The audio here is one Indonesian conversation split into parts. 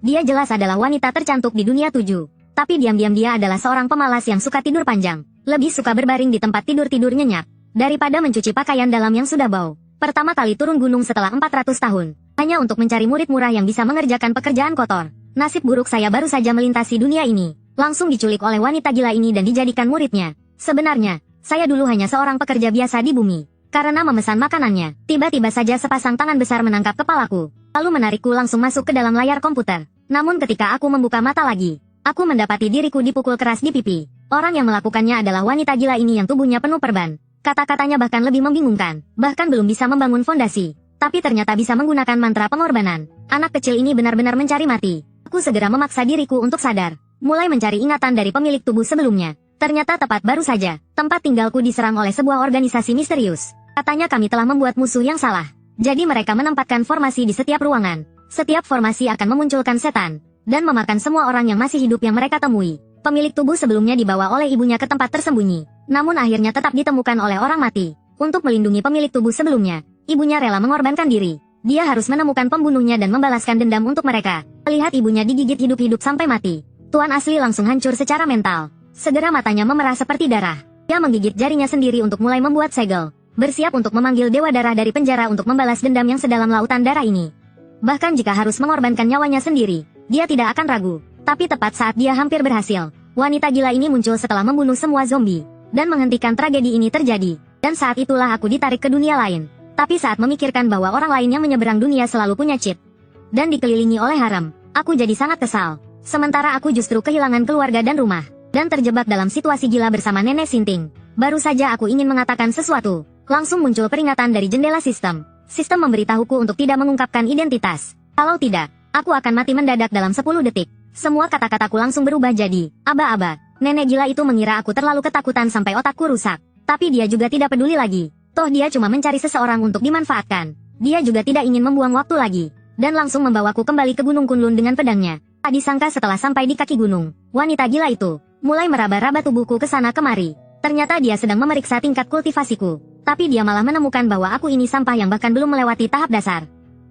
Dia jelas adalah wanita tercantik di dunia 7. Tapi diam-diam dia adalah seorang pemalas yang suka tidur panjang. Lebih suka berbaring di tempat tidur-tidur nyenyak daripada mencuci pakaian dalam yang sudah bau. Pertama kali turun gunung setelah 400 tahun. Hanya untuk mencari murid murah yang bisa mengerjakan pekerjaan kotor. Nasib buruk saya baru saja melintasi dunia ini. Langsung diculik oleh wanita gila ini dan dijadikan muridnya. Sebenarnya, saya dulu hanya seorang pekerja biasa di bumi. Karena memesan makanannya, tiba-tiba saja sepasang tangan besar menangkap kepalaku. Lalu menarikku langsung masuk ke dalam layar komputer. Namun ketika aku membuka mata lagi, aku mendapati diriku dipukul keras di pipi. Orang yang melakukannya adalah wanita gila ini yang tubuhnya penuh perban. Kata-katanya bahkan lebih membingungkan. Bahkan belum bisa membangun fondasi. Tapi ternyata bisa menggunakan mantra pengorbanan. Anak kecil ini benar-benar mencari mati. Aku segera memaksa diriku untuk sadar. Mulai mencari ingatan dari pemilik tubuh sebelumnya. Ternyata tepat baru saja, tempat tinggalku diserang oleh sebuah organisasi misterius. Katanya kami telah membuat musuh yang salah. Jadi mereka menempatkan formasi di setiap ruangan. Setiap formasi akan memunculkan setan. Dan memakan semua orang yang masih hidup yang mereka temui. Pemilik tubuh sebelumnya dibawa oleh ibunya ke tempat tersembunyi. Namun akhirnya tetap ditemukan oleh orang mati. Untuk melindungi pemilik tubuh sebelumnya, ibunya rela mengorbankan diri. Dia harus menemukan pembunuhnya dan membalaskan dendam untuk mereka. Melihat ibunya digigit hidup-hidup sampai mati, Tuan Asli langsung hancur secara mental. Segera matanya memerah seperti darah. Dia menggigit jarinya sendiri untuk mulai membuat segel. Bersiap untuk memanggil Dewa Darah dari penjara untuk membalas dendam yang sedalam lautan darah ini. Bahkan jika harus mengorbankan nyawanya sendiri, dia tidak akan ragu. Tapi tepat saat dia hampir berhasil, wanita gila ini muncul setelah membunuh semua zombie. Dan menghentikan tragedi ini terjadi. Dan saat itulah aku ditarik ke dunia lain. Tapi saat memikirkan bahwa orang lain yang menyeberang dunia selalu punya cheat. Dan dikelilingi oleh harem, aku jadi sangat kesal. Sementara aku justru kehilangan keluarga dan rumah. Dan terjebak dalam situasi gila bersama Nenek Sinting. Baru saja aku ingin mengatakan sesuatu. Langsung muncul peringatan dari jendela sistem. Sistem memberitahuku untuk tidak mengungkapkan identitas. Kalau tidak, aku akan mati mendadak dalam 10 detik. Semua kata-kataku langsung berubah jadi aba-aba. Nenek gila itu mengira aku terlalu ketakutan sampai otakku rusak. Tapi dia juga tidak peduli lagi. Toh dia cuma mencari seseorang untuk dimanfaatkan. Dia juga tidak ingin membuang waktu lagi. Dan langsung membawaku kembali ke Gunung Kunlun dengan pedangnya. Tak disangka setelah sampai di kaki gunung, wanita gila itu mulai meraba-raba tubuhku ke sana kemari. Ternyata dia sedang memeriksa tingkat kultivasiku. Tapi dia malah menemukan bahwa aku ini sampah yang bahkan belum melewati tahap dasar.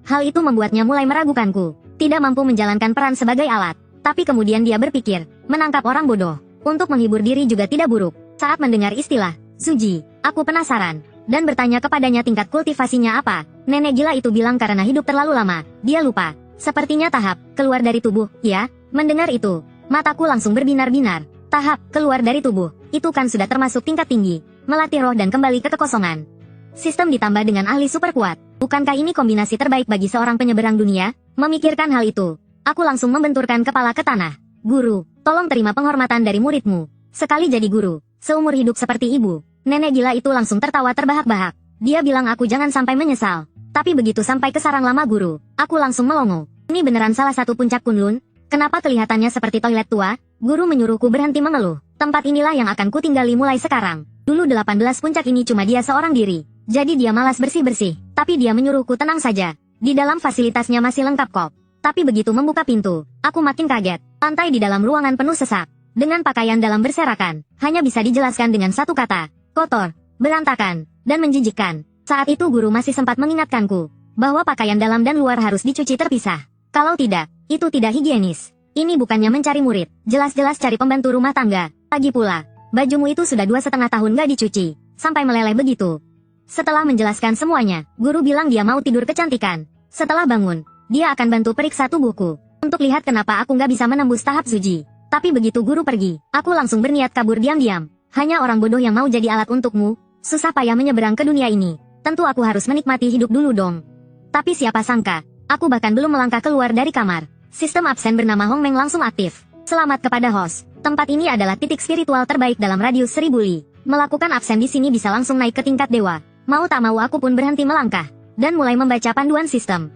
Hal itu membuatnya mulai meragukanku. Tidak mampu menjalankan peran sebagai alat. Tapi kemudian dia berpikir, menangkap orang bodoh. Untuk menghibur diri juga tidak buruk. Saat mendengar istilah Zuji, aku penasaran. Dan bertanya kepadanya tingkat kultivasinya apa. Nenek gila itu bilang karena hidup terlalu lama, dia lupa. Sepertinya tahap keluar dari tubuh, ya. Mendengar itu, mataku langsung berbinar-binar. Tahap keluar dari tubuh, itu kan sudah termasuk tingkat tinggi. Melatih roh dan kembali ke kekosongan. Sistem ditambah dengan ahli super kuat. Bukankah ini kombinasi terbaik bagi seorang penyeberang dunia? Memikirkan hal itu, aku langsung membenturkan kepala ke tanah. Guru, tolong terima penghormatan dari muridmu. Sekali jadi guru, seumur hidup seperti ibu. Nenek gila itu langsung tertawa terbahak-bahak. Dia bilang aku jangan sampai menyesal. Tapi begitu sampai ke sarang lama guru, aku langsung melongo. Ini beneran salah satu puncak Kunlun? Kenapa kelihatannya seperti toilet tua? Guru menyuruhku berhenti mengeluh. Tempat inilah yang akan kutinggali mulai sekarang. Dulu 18 puncak ini cuma dia seorang diri. Jadi dia malas bersih-bersih. Tapi dia menyuruhku tenang saja. Di dalam fasilitasnya masih lengkap kok. Tapi begitu membuka pintu, aku makin kaget. Lantai di dalam ruangan penuh sesak. Dengan pakaian dalam berserakan. Hanya bisa dijelaskan dengan satu kata. Kotor, berantakan, dan menjijikkan. Saat itu guru masih sempat mengingatkanku. Bahwa pakaian dalam dan luar harus dicuci terpisah. Kalau tidak, itu tidak higienis. Ini bukannya mencari murid. Jelas-jelas cari pembantu rumah tangga. Lagi pula, bajumu itu sudah 2,5 tahun gak dicuci. Sampai meleleh begitu. Setelah menjelaskan semuanya, guru bilang dia mau tidur kecantikan. Setelah bangun, dia akan bantu periksa tubuhku. Untuk lihat kenapa aku gak bisa menembus tahap Zuji. Tapi begitu guru pergi, aku langsung berniat kabur diam-diam. Hanya orang bodoh yang mau jadi alat untukmu. Susah payah menyeberang ke dunia ini. Tentu aku harus menikmati hidup dulu dong. Tapi siapa sangka, aku bahkan belum melangkah keluar dari kamar. Sistem absen bernama Hong Meng langsung aktif. Selamat kepada host. Tempat ini adalah titik spiritual terbaik dalam radius 1000 li. Melakukan absen di sini bisa langsung naik ke tingkat dewa. Mau tak mau aku pun berhenti melangkah. Dan mulai membaca panduan sistem.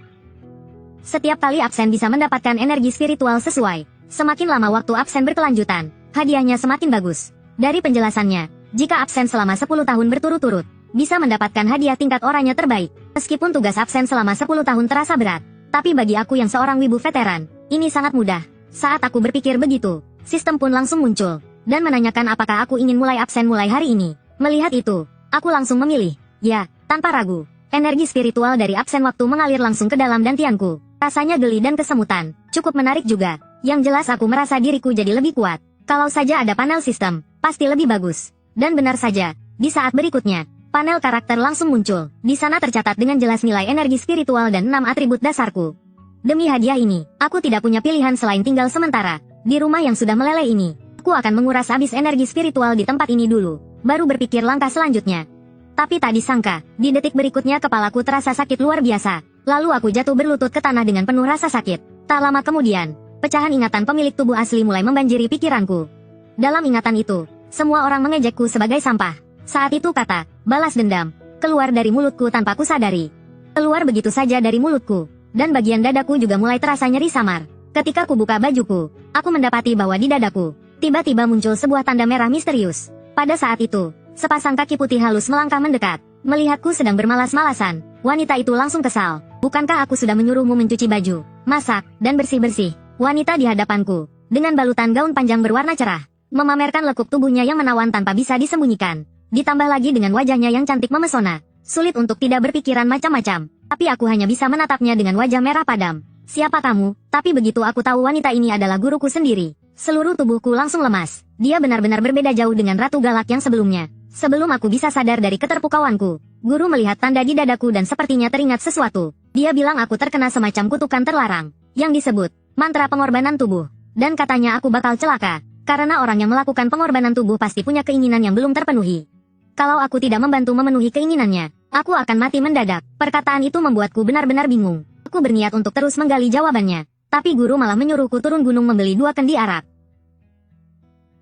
Setiap kali absen bisa mendapatkan energi spiritual sesuai. Semakin lama waktu absen berkelanjutan, hadiahnya semakin bagus. Dari penjelasannya, jika absen selama 10 tahun berturut-turut, bisa mendapatkan hadiah tingkat oranye terbaik. Meskipun tugas absen selama 10 tahun terasa berat, tapi bagi aku yang seorang wibu veteran, ini sangat mudah. Saat aku berpikir begitu, sistem pun langsung muncul, dan menanyakan apakah aku ingin mulai absen mulai hari ini. Melihat itu, aku langsung memilih, ya, tanpa ragu. Energi spiritual dari absen waktu mengalir langsung ke dalam dantianku. Rasanya geli dan kesemutan. Cukup menarik juga. Yang jelas aku merasa diriku jadi lebih kuat. Kalau saja ada panel sistem, pasti lebih bagus. Dan benar saja, di saat berikutnya, panel karakter langsung muncul. Di sana tercatat dengan jelas nilai energi spiritual dan 6 atribut dasarku. Demi hadiah ini, aku tidak punya pilihan selain tinggal sementara. Di rumah yang sudah meleleh ini, aku akan menguras habis energi spiritual di tempat ini dulu. Baru berpikir langkah selanjutnya. Tapi tak disangka, di detik berikutnya kepalaku terasa sakit luar biasa. Lalu aku jatuh berlutut ke tanah dengan penuh rasa sakit. Tak lama kemudian, pecahan ingatan pemilik tubuh asli mulai membanjiri pikiranku. Dalam ingatan itu, semua orang mengejekku sebagai sampah. Saat itu kata, balas dendam, keluar dari mulutku tanpa kusadari. Keluar begitu saja dari mulutku, dan bagian dadaku juga mulai terasa nyeri samar. Ketika ku buka bajuku, aku mendapati bahwa di dadaku, tiba-tiba muncul sebuah tanda merah misterius. Pada saat itu, sepasang kaki putih halus melangkah mendekat. Melihatku sedang bermalas-malasan, wanita itu langsung kesal. Bukankah aku sudah menyuruhmu mencuci baju, masak, dan bersih-bersih? Wanita di hadapanku, dengan balutan gaun panjang berwarna cerah, memamerkan lekuk tubuhnya yang menawan tanpa bisa disembunyikan. Ditambah lagi dengan wajahnya yang cantik memesona. Sulit untuk tidak berpikiran macam-macam, tapi aku hanya bisa menatapnya dengan wajah merah padam. Siapa kamu? Tapi begitu aku tahu wanita ini adalah guruku sendiri, seluruh tubuhku langsung lemas. Dia benar-benar berbeda jauh dengan Ratu Galak yang sebelumnya. Sebelum aku bisa sadar dari keterpukauanku, guru melihat tanda di dadaku dan sepertinya teringat sesuatu. Dia bilang aku terkena semacam kutukan terlarang, yang disebut mantra pengorbanan tubuh. Dan katanya aku bakal celaka, karena orang yang melakukan pengorbanan tubuh pasti punya keinginan yang belum terpenuhi. Kalau aku tidak membantu memenuhi keinginannya, aku akan mati mendadak. Perkataan itu membuatku benar-benar bingung. Aku berniat untuk terus menggali jawabannya, tapi guru malah menyuruhku turun gunung membeli 2 kendi arak.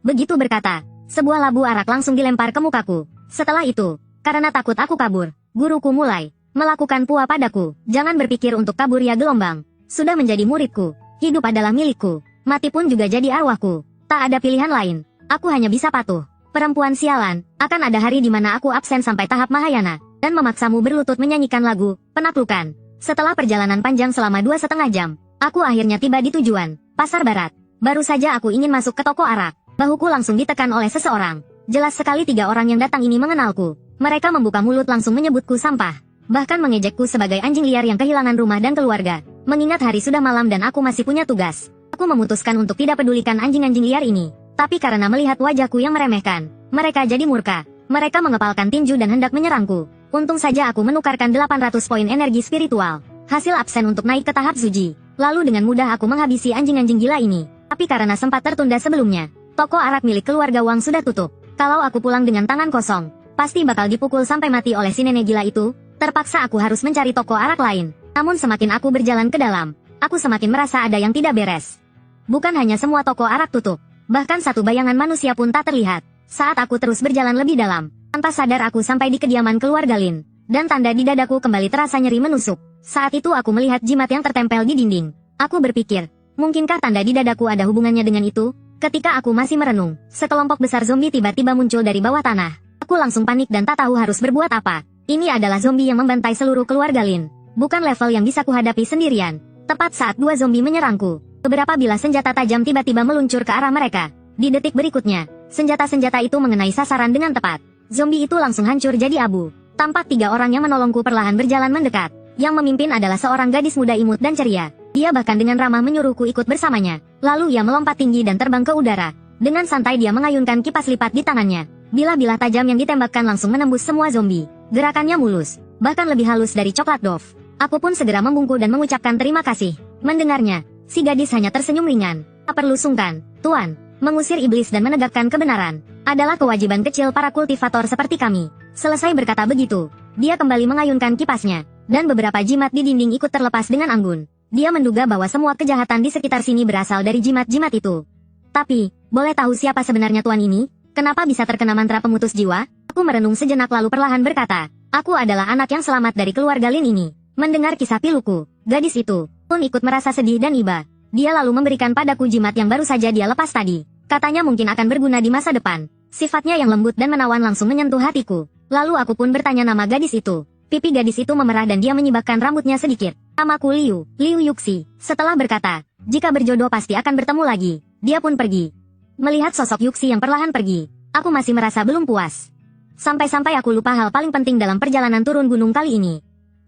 Begitu berkata, sebuah labu arak langsung dilempar ke mukaku. Setelah itu, karena takut aku kabur, guruku mulai melakukan pua padaku. Jangan berpikir untuk kabur ya gelombang. Sudah menjadi muridku, hidup adalah milikku, mati pun juga jadi arwahku. Tak ada pilihan lain, aku hanya bisa patuh. Perempuan sialan, akan ada hari di mana aku absen sampai tahap Mahayana, dan memaksamu berlutut menyanyikan lagu penaklukan. Setelah perjalanan panjang selama 2,5 jam, aku akhirnya tiba di tujuan, Pasar Barat. Baru saja aku ingin masuk ke toko arak, bahuku langsung ditekan oleh seseorang. Jelas sekali 3 orang yang datang ini mengenalku. Mereka membuka mulut langsung menyebutku sampah, bahkan mengejekku sebagai anjing liar yang kehilangan rumah dan keluarga. Mengingat hari sudah malam dan aku masih punya tugas, aku memutuskan untuk tidak pedulikan anjing-anjing liar ini. Tapi karena melihat wajahku yang meremehkan, mereka jadi murka. Mereka mengepalkan tinju dan hendak menyerangku. Untung saja aku menukarkan 800 poin energi spiritual, hasil absen untuk naik ke tahap Suji. Lalu dengan mudah aku menghabisi anjing-anjing gila ini. Tapi karena sempat tertunda sebelumnya, toko arak milik keluarga Wang sudah tutup. Kalau aku pulang dengan tangan kosong, pasti bakal dipukul sampai mati oleh si nenek gila itu. Terpaksa aku harus mencari toko arak lain. Namun semakin aku berjalan ke dalam, aku semakin merasa ada yang tidak beres. Bukan hanya semua toko arak tutup, bahkan satu bayangan manusia pun tak terlihat. Saat aku terus berjalan lebih dalam, tanpa sadar aku sampai di kediaman keluarga Lin, dan tanda di dadaku kembali terasa nyeri menusuk. Saat itu aku melihat jimat yang tertempel di dinding. Aku berpikir, mungkinkah tanda di dadaku ada hubungannya dengan itu? Ketika aku masih merenung, sekelompok besar zombie tiba-tiba muncul dari bawah tanah. Aku langsung panik dan tak tahu harus berbuat apa. Ini adalah zombie yang membantai seluruh keluarga Lin. Bukan level yang bisa kuhadapi sendirian. Tepat saat 2 zombie menyerangku, beberapa bilah senjata tajam tiba-tiba meluncur ke arah mereka. Di detik berikutnya, senjata-senjata itu mengenai sasaran dengan tepat. Zombie itu langsung hancur jadi abu. Tampak 3 orang yang menolongku perlahan berjalan mendekat. Yang memimpin adalah seorang gadis muda imut dan ceria. Dia bahkan dengan ramah menyuruhku ikut bersamanya. Lalu ia melompat tinggi dan terbang ke udara. Dengan santai dia mengayunkan kipas lipat di tangannya. Bilah-bilah tajam yang ditembakkan langsung menembus semua zombie. Gerakannya mulus, bahkan lebih halus dari coklat Dove. Aku pun segera membungkuk dan mengucapkan terima kasih. Mendengarnya, si gadis hanya tersenyum ringan. Tak perlu sungkan, Tuan. Mengusir iblis dan menegakkan kebenaran adalah kewajiban kecil para kultivator seperti kami. Selesai berkata begitu, dia kembali mengayunkan kipasnya, dan beberapa jimat di dinding ikut terlepas dengan anggun. Dia menduga bahwa semua kejahatan di sekitar sini berasal dari jimat-jimat itu. Tapi, boleh tahu siapa sebenarnya Tuan ini? Kenapa bisa terkena mantra pemutus jiwa? Aku merenung sejenak lalu perlahan berkata, aku adalah anak yang selamat dari keluarga Lin ini. Mendengar kisah piluku, gadis itu pun ikut merasa sedih dan iba. Dia lalu memberikan padaku jimat yang baru saja dia lepas tadi. Katanya mungkin akan berguna di masa depan. Sifatnya yang lembut dan menawan langsung menyentuh hatiku. Lalu aku pun bertanya nama gadis itu. Pipi gadis itu memerah dan dia menyibakkan rambutnya sedikit. Namaku Liu Yuxi. Setelah berkata, jika berjodoh pasti akan bertemu lagi, dia pun pergi. Melihat sosok Yuxi yang perlahan pergi, aku masih merasa belum puas. Sampai-sampai aku lupa hal paling penting dalam perjalanan turun gunung kali ini.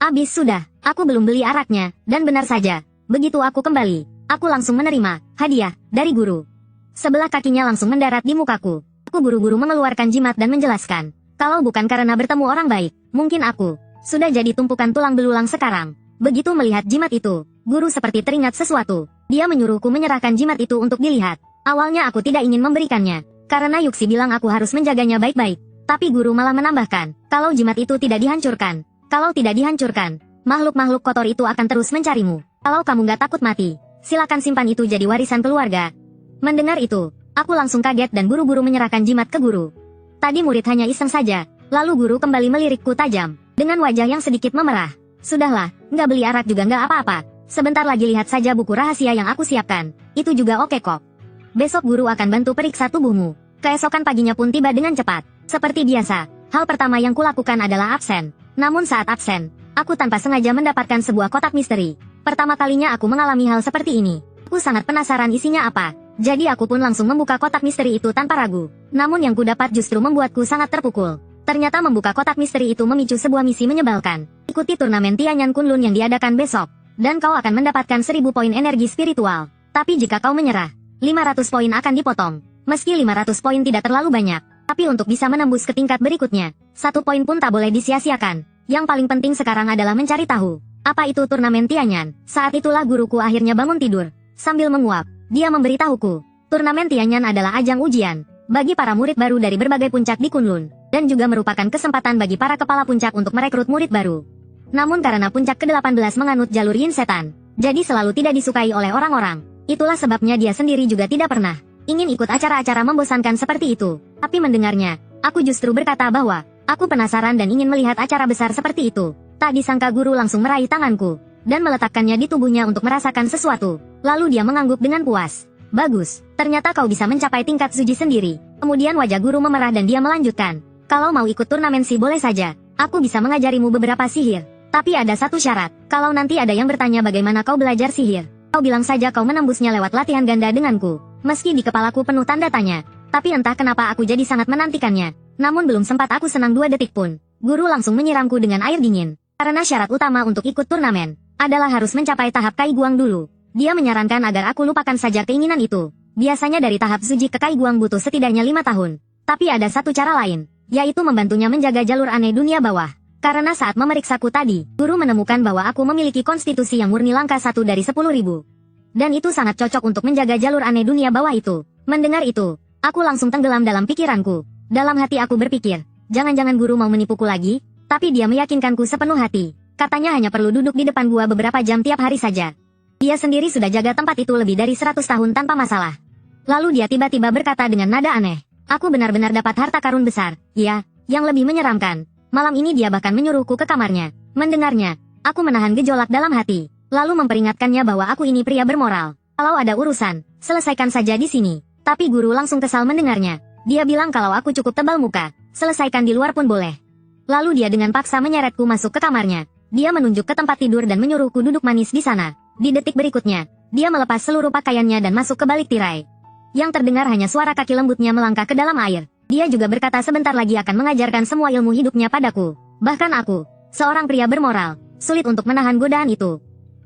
Abis sudah, aku belum beli araknya, dan benar saja. Begitu aku kembali, aku langsung menerima hadiah dari guru. Sebelah kakinya langsung mendarat di mukaku. Aku buru-buru mengeluarkan jimat dan menjelaskan. Kalau bukan karena bertemu orang baik, mungkin aku sudah jadi tumpukan tulang belulang sekarang. Begitu melihat jimat itu, guru seperti teringat sesuatu. Dia menyuruhku menyerahkan jimat itu untuk dilihat. Awalnya aku tidak ingin memberikannya, karena Yuxi bilang aku harus menjaganya baik-baik. Tapi guru malah menambahkan, kalau jimat itu tidak dihancurkan, kalau tidak dihancurkan, makhluk-makhluk kotor itu akan terus mencarimu. Kalau kamu nggak takut mati, silakan simpan itu jadi warisan keluarga. Mendengar itu, aku langsung kaget dan buru-buru menyerahkan jimat ke guru. Tadi murid hanya iseng saja, lalu guru kembali melirikku tajam, dengan wajah yang sedikit memerah. Sudahlah, nggak beli arak juga nggak apa-apa. Sebentar lagi lihat saja buku rahasia yang aku siapkan. Itu juga oke kok. Besok guru akan bantu periksa tubuhmu. Keesokan paginya pun tiba dengan cepat. Seperti biasa, hal pertama yang kulakukan adalah absen. Namun saat absen, aku tanpa sengaja mendapatkan sebuah kotak misteri. Pertama kalinya aku mengalami hal seperti ini. Aku sangat penasaran isinya apa. Jadi aku pun langsung membuka kotak misteri itu tanpa ragu. Namun yang kudapat justru membuatku sangat terpukul. Ternyata membuka kotak misteri itu memicu sebuah misi menyebalkan. Ikuti turnamen Tianyan Kunlun yang diadakan besok. Dan kau akan mendapatkan 1000 poin energi spiritual. Tapi jika kau menyerah, 500 poin akan dipotong. Meski 500 poin tidak terlalu banyak. Tapi untuk bisa menembus ke tingkat berikutnya, 1 poin pun tak boleh disia-siakan. Yang paling penting sekarang adalah mencari tahu. Apa itu turnamen Tianyan? Saat itulah guruku akhirnya bangun tidur. Sambil menguap, dia memberitahuku. Turnamen Tianyan adalah ajang ujian bagi para murid baru dari berbagai puncak di Kunlun. Dan juga merupakan kesempatan bagi para kepala puncak untuk merekrut murid baru. Namun karena puncak ke-18 menganut jalur yin setan, jadi selalu tidak disukai oleh orang-orang. Itulah sebabnya dia sendiri juga tidak pernah ingin ikut acara-acara membosankan seperti itu. Tapi mendengarnya, aku justru berkata bahwa aku penasaran dan ingin melihat acara besar seperti itu. Tak disangka guru langsung meraih tanganku dan meletakkannya di tubuhnya untuk merasakan sesuatu. Lalu dia mengangguk dengan puas. Bagus, ternyata kau bisa mencapai tingkat Suji sendiri. Kemudian wajah guru memerah dan dia melanjutkan. Kalau mau ikut turnamen sih boleh saja. Aku bisa mengajarimu beberapa sihir. Tapi ada satu syarat. Kalau nanti ada yang bertanya bagaimana kau belajar sihir, kau bilang saja kau menembusnya lewat latihan ganda denganku. Meski di kepalaku penuh tanda tanya. Tapi entah kenapa aku jadi sangat menantikannya. Namun belum sempat aku senang 2 detik pun. Guru langsung menyiramku dengan air dingin. Karena syarat utama untuk ikut turnamen adalah harus mencapai tahap Kai Guang dulu. Dia menyarankan agar aku lupakan saja keinginan itu. Biasanya dari tahap Suji ke Kai Guang butuh setidaknya 5 tahun. Tapi ada satu cara lain, yaitu membantunya menjaga jalur aneh dunia bawah. Karena saat memeriksaku tadi, guru menemukan bahwa aku memiliki konstitusi yang murni langka 1 dari 10.000. Dan itu sangat cocok untuk menjaga jalur aneh dunia bawah itu. Mendengar itu, aku langsung tenggelam dalam pikiranku. Dalam hati aku berpikir, jangan-jangan guru mau menipuku lagi. Tapi dia meyakinkanku sepenuh hati. Katanya hanya perlu duduk di depan gua beberapa jam tiap hari saja. Dia sendiri sudah jaga tempat itu lebih dari 100 tahun tanpa masalah. Lalu dia tiba-tiba berkata dengan nada aneh, aku benar-benar dapat harta karun besar. Ya, yang lebih menyeramkan. Malam ini dia bahkan menyuruhku ke kamarnya. Mendengarnya, aku menahan gejolak dalam hati. Lalu memperingatkannya bahwa aku ini pria bermoral. Kalau ada urusan, selesaikan saja di sini. Tapi guru langsung kesal mendengarnya. Dia bilang kalau aku cukup tebal muka, selesaikan di luar pun boleh. Lalu dia dengan paksa menyeretku masuk ke kamarnya. Dia menunjuk ke tempat tidur dan menyuruhku duduk manis di sana. Di detik berikutnya, dia melepas seluruh pakaiannya dan masuk ke balik tirai. Yang terdengar hanya suara kaki lembutnya melangkah ke dalam air. Dia juga berkata sebentar lagi akan mengajarkan semua ilmu hidupnya padaku. Bahkan aku, seorang pria bermoral, sulit untuk menahan godaan itu.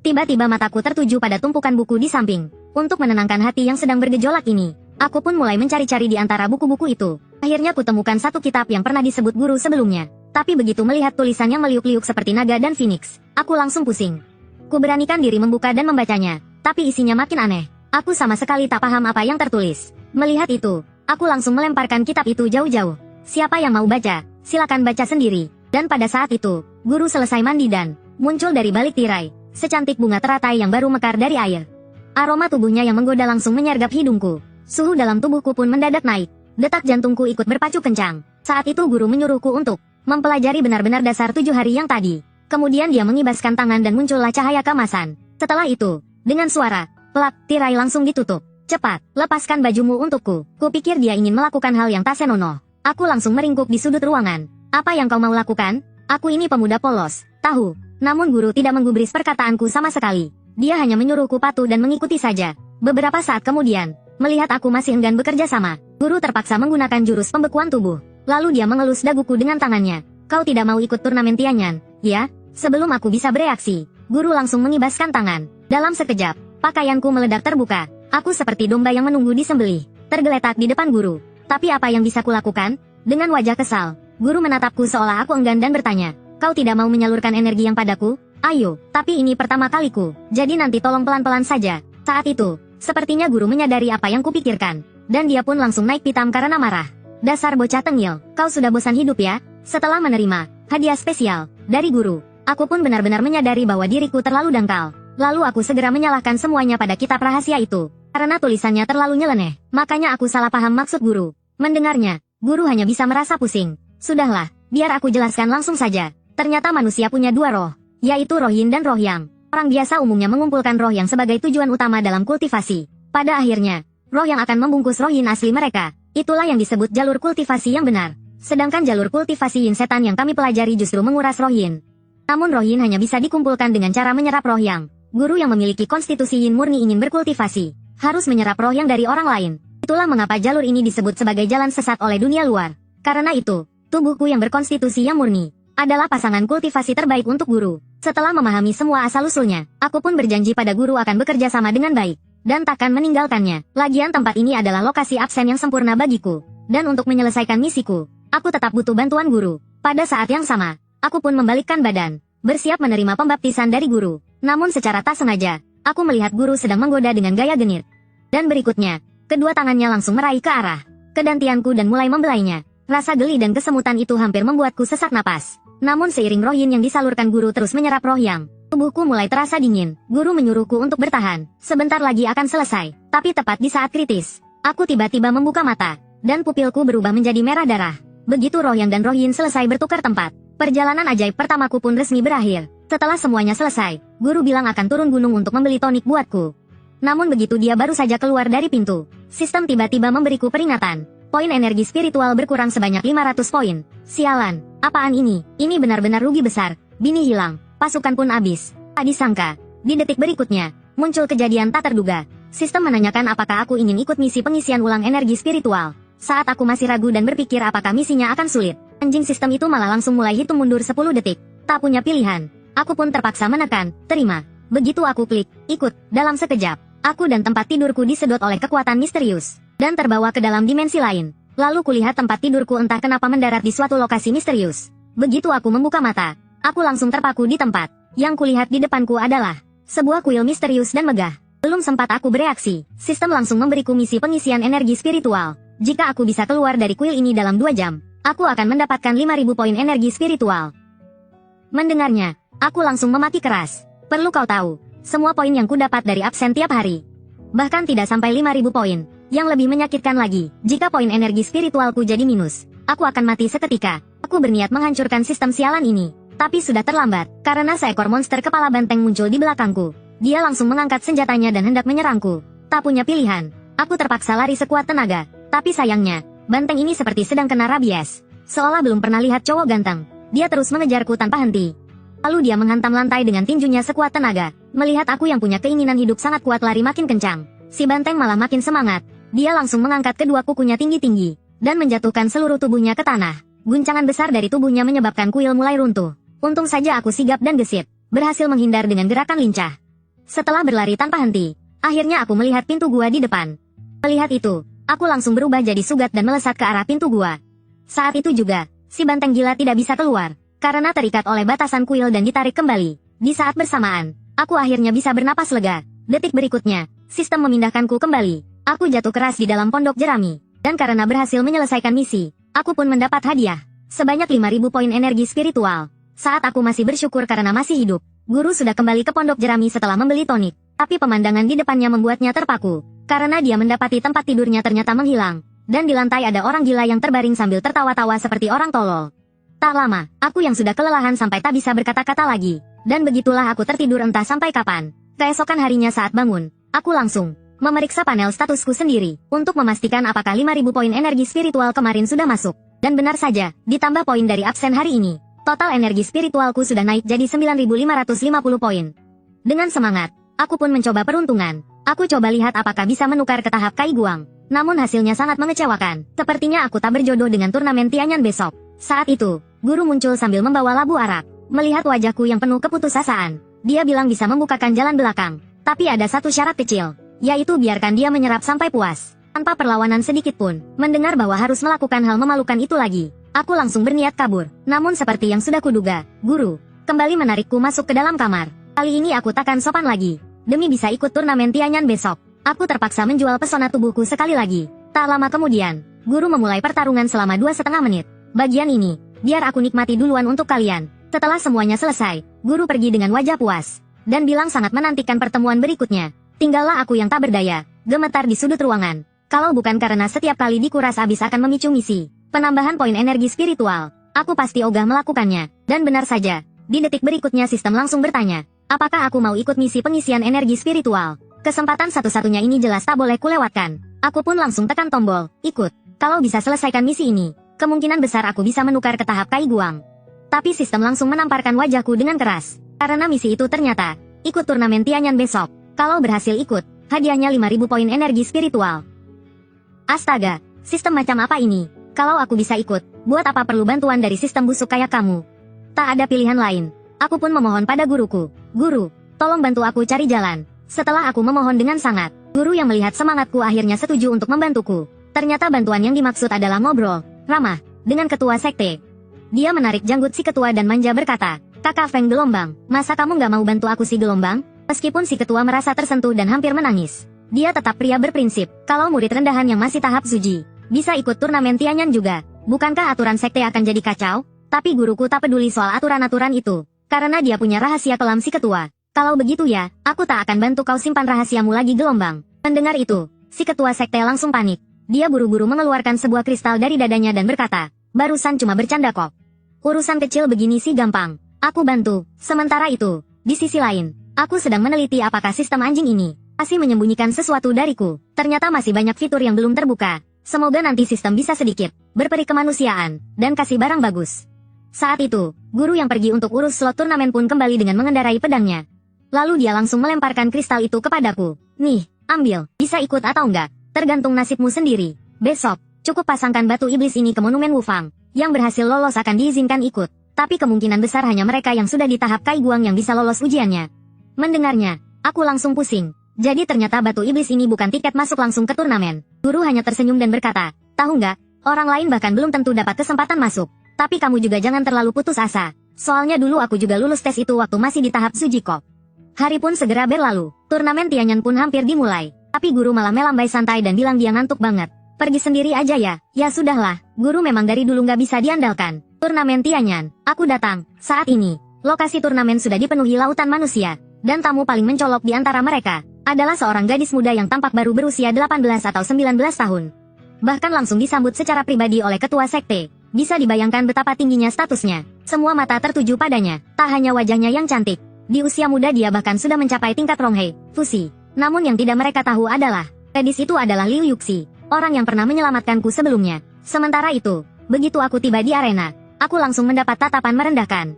Tiba-tiba mataku tertuju pada tumpukan buku di samping. Untuk menenangkan hati yang sedang bergejolak ini, aku pun mulai mencari-cari di antara buku-buku itu. Akhirnya kutemukan satu kitab yang pernah disebut guru sebelumnya. Tapi begitu melihat tulisan yang meliuk-liuk seperti naga dan phoenix, aku langsung pusing. Kuberanikan diri membuka dan membacanya, tapi isinya makin aneh. Aku sama sekali tak paham apa yang tertulis. Melihat itu, aku langsung melemparkan kitab itu jauh-jauh. Siapa yang mau baca, silakan baca sendiri. Dan pada saat itu, guru selesai mandi dan muncul dari balik tirai, secantik bunga teratai yang baru mekar dari air. Aroma tubuhnya yang menggoda langsung menyergap hidungku. Suhu dalam tubuhku pun mendadak naik. Detak jantungku ikut berpacu kencang. Saat itu guru menyuruhku untuk mempelajari benar-benar dasar 7 hari yang tadi. Kemudian dia mengibaskan tangan dan muncullah cahaya keemasan. Setelah itu, dengan suara plak, tirai langsung ditutup. Cepat, lepaskan bajumu untukku. Kupikir dia ingin melakukan hal yang tak senonoh. Aku langsung meringkuk di sudut ruangan. Apa yang kau mau lakukan? Aku ini pemuda polos, tahu. Namun guru tidak menggubris perkataanku sama sekali. Dia hanya menyuruhku patuh dan mengikuti saja. Beberapa saat kemudian, melihat aku masih enggan bekerja sama, guru terpaksa menggunakan jurus pembekuan tubuh. Lalu dia mengelus daguku dengan tangannya. Kau tidak mau ikut turnamen Tianyan, ya? Sebelum aku bisa bereaksi, guru langsung mengibaskan tangan. Dalam sekejap, pakaianku meledak terbuka. Aku seperti domba yang menunggu disembelih, tergeletak di depan guru. Tapi apa yang bisa kulakukan? Dengan wajah kesal, guru menatapku seolah aku enggan dan bertanya, "Kau tidak mau menyalurkan energi yang padaku? Ayo, tapi ini pertama kaliku, jadi nanti tolong pelan-pelan saja." Saat itu, sepertinya guru menyadari apa yang kupikirkan, dan dia pun langsung naik pitam karena marah. "Dasar bocah tengil, kau sudah bosan hidup ya?" Setelah menerima hadiah spesial dari guru, aku pun benar-benar menyadari bahwa diriku terlalu dangkal. Lalu aku segera menyalahkan semuanya pada kitab rahasia itu. Karena tulisannya terlalu nyeleneh, makanya aku salah paham maksud guru. Mendengarnya, guru hanya bisa merasa pusing. Sudahlah, biar aku jelaskan langsung saja. Ternyata manusia punya dua roh, yaitu roh yin dan roh yang. Orang biasa umumnya mengumpulkan roh yang sebagai tujuan utama dalam kultivasi. Pada akhirnya, roh yang akan membungkus roh yin asli mereka. Itulah yang disebut jalur kultivasi yang benar. Sedangkan jalur kultivasi yin setan yang kami pelajari justru menguras roh yin. Namun roh yin hanya bisa dikumpulkan dengan cara menyerap roh yang. Guru yang memiliki konstitusi yin murni ingin berkultivasi, harus menyerap roh yang dari orang lain. Itulah mengapa jalur ini disebut sebagai jalan sesat oleh dunia luar. Karena itu, tubuhku yang berkonstitusi yang murni adalah pasangan kultivasi terbaik untuk guru. Setelah memahami semua asal-usulnya, aku pun berjanji pada guru akan bekerja sama dengan baik, dan takkan meninggalkannya. Lagian tempat ini adalah lokasi absen yang sempurna bagiku. Dan untuk menyelesaikan misiku, aku tetap butuh bantuan guru. Pada saat yang sama, aku pun membalikkan badan, bersiap menerima pembaptisan dari guru. Namun secara tak sengaja, aku melihat guru sedang menggoda dengan gaya genit. Dan berikutnya, kedua tangannya langsung meraih ke arah kedantianku dan mulai membelainya. Rasa geli dan kesemutan itu hampir membuatku sesak napas. Namun seiring roh yin yang disalurkan guru terus menyerap roh yang, tubuhku mulai terasa dingin. Guru menyuruhku untuk bertahan. Sebentar lagi akan selesai. Tapi tepat di saat kritis, aku tiba-tiba membuka mata, dan pupilku berubah menjadi merah darah. Begitu roh yang dan roh yin selesai bertukar tempat, perjalanan ajaib pertamaku pun resmi berakhir. Setelah semuanya selesai, guru bilang akan turun gunung untuk membeli tonik buatku. Namun begitu dia baru saja keluar dari pintu, sistem tiba-tiba memberiku peringatan. Poin energi spiritual berkurang sebanyak 500 poin. Sialan, apaan ini? Ini benar-benar rugi besar. Bini hilang, pasukan pun habis. Tak disangka, di detik berikutnya, muncul kejadian tak terduga. Sistem menanyakan apakah aku ingin ikut misi pengisian ulang energi spiritual. Saat aku masih ragu dan berpikir apakah misinya akan sulit, anjing sistem itu malah langsung mulai hitung mundur 10 detik. Tak punya pilihan, aku pun terpaksa menekan, terima. Begitu aku klik, ikut, dalam sekejap, aku dan tempat tidurku disedot oleh kekuatan misterius, dan terbawa ke dalam dimensi lain. Lalu kulihat tempat tidurku entah kenapa mendarat di suatu lokasi misterius. Begitu aku membuka mata, aku langsung terpaku di tempat. Yang kulihat di depanku adalah sebuah kuil misterius dan megah. Belum sempat aku bereaksi, sistem langsung memberiku misi pengisian energi spiritual. Jika aku bisa keluar dari kuil ini dalam 2 jam, aku akan mendapatkan 5.000 poin energi spiritual. Mendengarnya, aku langsung memaki keras. Perlu kau tahu, semua poin yang kudapat dari absen tiap hari, bahkan tidak sampai 5.000 poin. Yang lebih menyakitkan lagi, jika poin energi spiritualku jadi minus, aku akan mati seketika. Aku berniat menghancurkan sistem sialan ini, tapi sudah terlambat, karena seekor monster kepala banteng muncul di belakangku. Dia langsung mengangkat senjatanya dan hendak menyerangku. Tak punya pilihan, aku terpaksa lari sekuat tenaga. Tapi sayangnya, banteng ini seperti sedang kena rabies. Seolah belum pernah lihat cowok ganteng. Dia terus mengejarku tanpa henti. Lalu dia menghantam lantai dengan tinjunya sekuat tenaga. Melihat aku yang punya keinginan hidup sangat kuat lari makin kencang, si banteng malah makin semangat. Dia langsung mengangkat kedua kukunya tinggi-tinggi, dan menjatuhkan seluruh tubuhnya ke tanah. Guncangan besar dari tubuhnya menyebabkan kuil mulai runtuh. Untung saja aku sigap dan gesit, berhasil menghindar dengan gerakan lincah. Setelah berlari tanpa henti, akhirnya aku melihat pintu gua di depan. Melihat itu, aku langsung berubah jadi sugat dan melesat ke arah pintu gua. Saat itu juga, si banteng gila tidak bisa keluar, karena terikat oleh batasan kuil dan ditarik kembali. Di saat bersamaan, aku akhirnya bisa bernapas lega. Detik berikutnya, sistem memindahkanku kembali. Aku jatuh keras di dalam pondok jerami, dan karena berhasil menyelesaikan misi, aku pun mendapat hadiah sebanyak 5.000 poin energi spiritual. Saat aku masih bersyukur karena masih hidup, guru sudah kembali ke pondok jerami setelah membeli tonik. Tapi pemandangan di depannya membuatnya terpaku, karena dia mendapati tempat tidurnya ternyata menghilang, dan di lantai ada orang gila yang terbaring sambil tertawa-tawa seperti orang tolol. Tak lama, aku yang sudah kelelahan sampai tak bisa berkata-kata lagi, dan begitulah aku tertidur entah sampai kapan. Keesokan harinya saat bangun, aku langsung memeriksa panel statusku sendiri, untuk memastikan apakah 5.000 poin energi spiritual kemarin sudah masuk. Dan benar saja, ditambah poin dari absen hari ini, total energi spiritualku sudah naik jadi 9.550 poin. Dengan semangat, aku pun mencoba peruntungan. Aku coba lihat apakah bisa menukar ke tahap Kai Guang. Namun hasilnya sangat mengecewakan. Sepertinya aku tak berjodoh dengan turnamen Tianyan besok. Saat itu, guru muncul sambil membawa labu arak. Melihat wajahku yang penuh keputusasaan, dia bilang bisa membukakan jalan belakang. Tapi ada satu syarat kecil, yaitu biarkan dia menyerap sampai puas, tanpa perlawanan sedikit pun. Mendengar bahwa harus melakukan hal memalukan itu lagi, aku langsung berniat kabur. Namun seperti yang sudah kuduga, guru kembali menarikku masuk ke dalam kamar. Kali ini aku takkan sopan lagi. Demi bisa ikut turnamen Tianyan besok, aku terpaksa menjual pesona tubuhku sekali lagi. Tak lama kemudian, guru memulai pertarungan selama 2,5 menit. Bagian ini, biar aku nikmati duluan untuk kalian. Setelah semuanya selesai, guru pergi dengan wajah puas, dan bilang sangat menantikan pertemuan berikutnya. Tinggallah aku yang tak berdaya, gemetar di sudut ruangan. Kalau bukan karena setiap kali dikuras habis akan memicu misi penambahan poin energi spiritual, aku pasti ogah melakukannya. Dan benar saja, di detik berikutnya sistem langsung bertanya, apakah aku mau ikut misi pengisian energi spiritual? Kesempatan satu-satunya ini jelas tak boleh kulewatkan. Aku pun langsung tekan tombol, ikut. Kalau bisa selesaikan misi ini, kemungkinan besar aku bisa menukar ke tahap Kai Guang. Tapi sistem langsung menamparkan wajahku dengan keras. Karena misi itu ternyata, ikut turnamen Tianyan besok. Kalau berhasil ikut, hadiahnya 5.000 poin energi spiritual. Astaga, sistem macam apa ini? Kalau aku bisa ikut, buat apa perlu bantuan dari sistem busuk kayak kamu? Tak ada pilihan lain. Aku pun memohon pada guruku. Guru, tolong bantu aku cari jalan. Setelah aku memohon dengan sangat, guru yang melihat semangatku akhirnya setuju untuk membantuku. Ternyata bantuan yang dimaksud adalah ngobrol ramah dengan ketua sekte. Dia menarik janggut si ketua dan manja berkata, Kakak Feng Gelombang, masa kamu gak mau bantu aku si Gelombang? Meskipun si ketua merasa tersentuh dan hampir menangis, dia tetap pria berprinsip. Kalau murid rendahan yang masih tahap Suji bisa ikut turnamen Tianyan juga, bukankah aturan sekte akan jadi kacau? Tapi guruku tak peduli soal aturan-aturan itu, karena dia punya rahasia kelam si ketua. Kalau begitu ya, aku tak akan bantu kau simpan rahasiamu lagi Gelombang. Mendengar itu, si ketua sekte langsung panik. Dia buru-buru mengeluarkan sebuah kristal dari dadanya dan berkata, barusan cuma bercanda kok. Urusan kecil begini sih gampang. Aku bantu. Sementara itu, di sisi lain, aku sedang meneliti apakah sistem anjing ini masih menyembunyikan sesuatu dariku. Ternyata masih banyak fitur yang belum terbuka. Semoga nanti sistem bisa sedikit berperi kemanusiaan dan kasih barang bagus. Saat itu, guru yang pergi untuk urus slot turnamen pun kembali dengan mengendarai pedangnya. Lalu dia langsung melemparkan kristal itu kepadaku. Nih, ambil. Bisa ikut atau enggak? Tergantung nasibmu sendiri. Besok, cukup pasangkan batu iblis ini ke monumen Wufang. Yang berhasil lolos akan diizinkan ikut. Tapi kemungkinan besar hanya mereka yang sudah di tahap Kai Guang yang bisa lolos ujiannya. Mendengarnya, aku langsung pusing. Jadi ternyata batu iblis ini bukan tiket masuk langsung ke turnamen. Guru hanya tersenyum dan berkata, tahu nggak, orang lain bahkan belum tentu dapat kesempatan masuk. Tapi kamu juga jangan terlalu putus asa. Soalnya dulu aku juga lulus tes itu waktu masih di tahap Suji kok. Hari pun segera berlalu. Turnamen Tianyan pun hampir dimulai. Tapi guru malah melambai santai dan bilang dia ngantuk banget. Pergi sendiri aja ya. Ya sudahlah, guru memang dari dulu nggak bisa diandalkan. Turnamen Tianyan, aku datang. Saat ini, lokasi turnamen sudah dipenuhi lautan manusia. Dan tamu paling mencolok di antara mereka adalah seorang gadis muda yang tampak baru berusia 18 atau 19 tahun. Bahkan langsung disambut secara pribadi oleh ketua sekte. Bisa dibayangkan betapa tingginya statusnya. Semua mata tertuju padanya. Tak hanya wajahnya yang cantik. Di usia muda dia bahkan sudah mencapai tingkat Ronghei, Fusi. Namun yang tidak mereka tahu adalah, gadis itu adalah Liu Yuxi, orang yang pernah menyelamatkanku sebelumnya. Sementara itu, begitu aku tiba di arena, aku langsung mendapat tatapan merendahkan.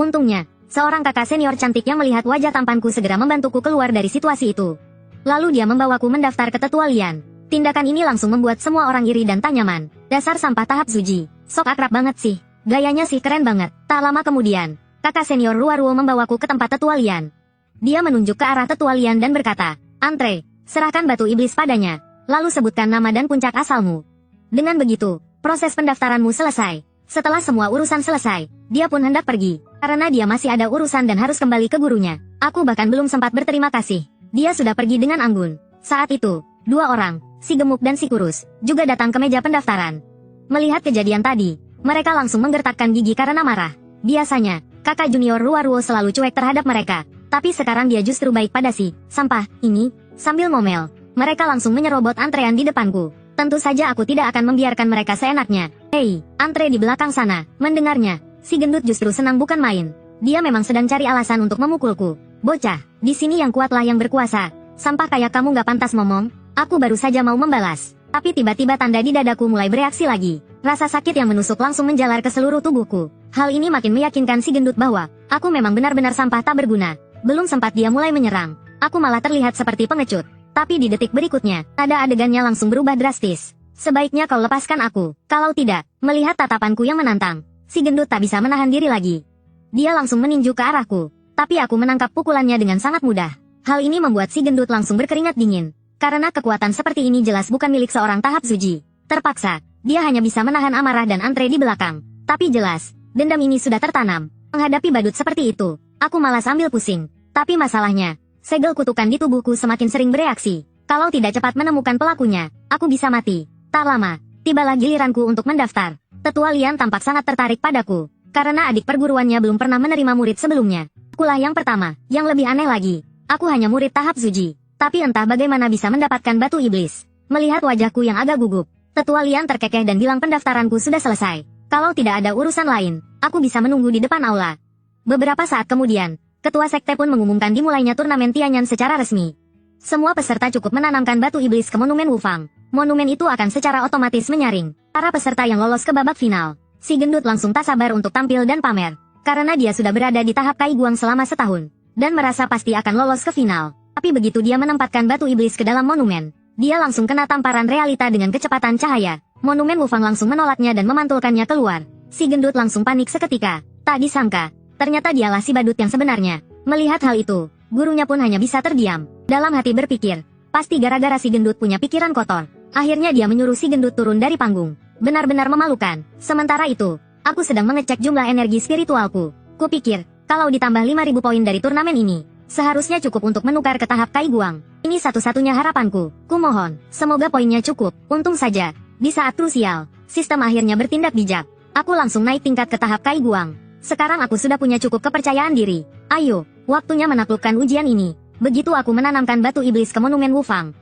Untungnya, seorang kakak senior cantik yang melihat wajah tampanku segera membantuku keluar dari situasi itu. Lalu dia membawaku mendaftar ke tetua Lian. Tindakan ini langsung membuat semua orang iri dan tak nyaman. Dasar sampah tahap Suji, sok akrab banget sih. Gayanya sih keren banget. Tak lama kemudian, kakak senior Ruaruo membawaku ke tempat tetua Lian. Dia menunjuk ke arah tetua Lian dan berkata, Andre, serahkan batu iblis padanya, lalu sebutkan nama dan puncak asalmu. Dengan begitu, proses pendaftaranmu selesai. Setelah semua urusan selesai, dia pun hendak pergi, karena dia masih ada urusan dan harus kembali ke gurunya. Aku bahkan belum sempat berterima kasih. Dia sudah pergi dengan anggun. Saat itu, dua orang, si gemuk dan si kurus, juga datang ke meja pendaftaran. Melihat kejadian tadi, mereka langsung menggertakkan gigi karena marah. Biasanya, kakak junior Ruaruo selalu cuek terhadap mereka. Tapi sekarang dia justru baik pada si sampah ini. Sambil ngomel, mereka langsung menyerobot antrean di depanku. Tentu saja aku tidak akan membiarkan mereka seenaknya. Hei, antre di belakang sana. Mendengarnya, si gendut justru senang bukan main. Dia memang sedang cari alasan untuk memukulku. Bocah, di sini yang kuatlah yang berkuasa. Sampah kayak kamu gak pantas ngomong. Aku baru saja mau membalas. Tapi tiba-tiba tanda di dadaku mulai bereaksi lagi. Rasa sakit yang menusuk langsung menjalar ke seluruh tubuhku. Hal ini makin meyakinkan si gendut bahwa aku memang benar-benar sampah tak berguna. Belum sempat dia mulai menyerang, aku malah terlihat seperti pengecut. Tapi di detik berikutnya, nada adegannya langsung berubah drastis. Sebaiknya kau lepaskan aku. Kalau tidak, melihat tatapanku yang menantang, si gendut tak bisa menahan diri lagi. Dia langsung meninju ke arahku. Tapi aku menangkap pukulannya dengan sangat mudah. Hal ini membuat si gendut langsung berkeringat dingin. Karena kekuatan seperti ini jelas bukan milik seorang tahap suji. Terpaksa, dia hanya bisa menahan amarah dan antre di belakang. Tapi jelas, dendam ini sudah tertanam. Menghadapi badut seperti itu, aku malas ambil pusing. Tapi masalahnya, segel kutukan di tubuhku semakin sering bereaksi. Kalau tidak cepat menemukan pelakunya, aku bisa mati. Tak lama, tibalah giliranku untuk mendaftar. Tetua Lian tampak sangat tertarik padaku. Karena adik perguruannya belum pernah menerima murid sebelumnya. Akulah yang pertama, yang lebih aneh lagi. Aku hanya murid tahap suji. Tapi entah bagaimana bisa mendapatkan batu iblis. Melihat wajahku yang agak gugup, Tetua Lian terkekeh dan bilang pendaftaranku sudah selesai. Kalau tidak ada urusan lain, aku bisa menunggu di depan aula. Beberapa saat kemudian, Ketua Sekte pun mengumumkan dimulainya turnamen Tianyan secara resmi. Semua peserta cukup menanamkan batu iblis ke Monumen Wufang. Monumen itu akan secara otomatis menyaring para peserta yang lolos ke babak final. Si gendut langsung tak sabar untuk tampil dan pamer. Karena dia sudah berada di tahap Kai Guang selama setahun. Dan merasa pasti akan lolos ke final. Tapi begitu dia menempatkan batu iblis ke dalam monumen, dia langsung kena tamparan realita dengan kecepatan cahaya. Monumen Wufang langsung menolaknya dan memantulkannya keluar. Si gendut langsung panik seketika. Tak disangka, ternyata dialah si badut yang sebenarnya. Melihat hal itu, gurunya pun hanya bisa terdiam. Dalam hati berpikir, pasti gara-gara si gendut punya pikiran kotor. Akhirnya dia menyuruh si gendut turun dari panggung. Benar-benar memalukan. Sementara itu, aku sedang mengecek jumlah energi spiritualku. Kupikir, kalau ditambah 5.000 poin dari turnamen ini, seharusnya cukup untuk menukar ke tahap Kai Guang. Ini satu-satunya harapanku. Kumohon, semoga poinnya cukup. Untung saja, di saat krusial, sistem akhirnya bertindak bijak. Aku langsung naik tingkat ke tahap Kai Guang. Sekarang aku sudah punya cukup kepercayaan diri. Ayo, waktunya menaklukkan ujian ini. Begitu aku menanamkan batu iblis ke Monumen Wufang,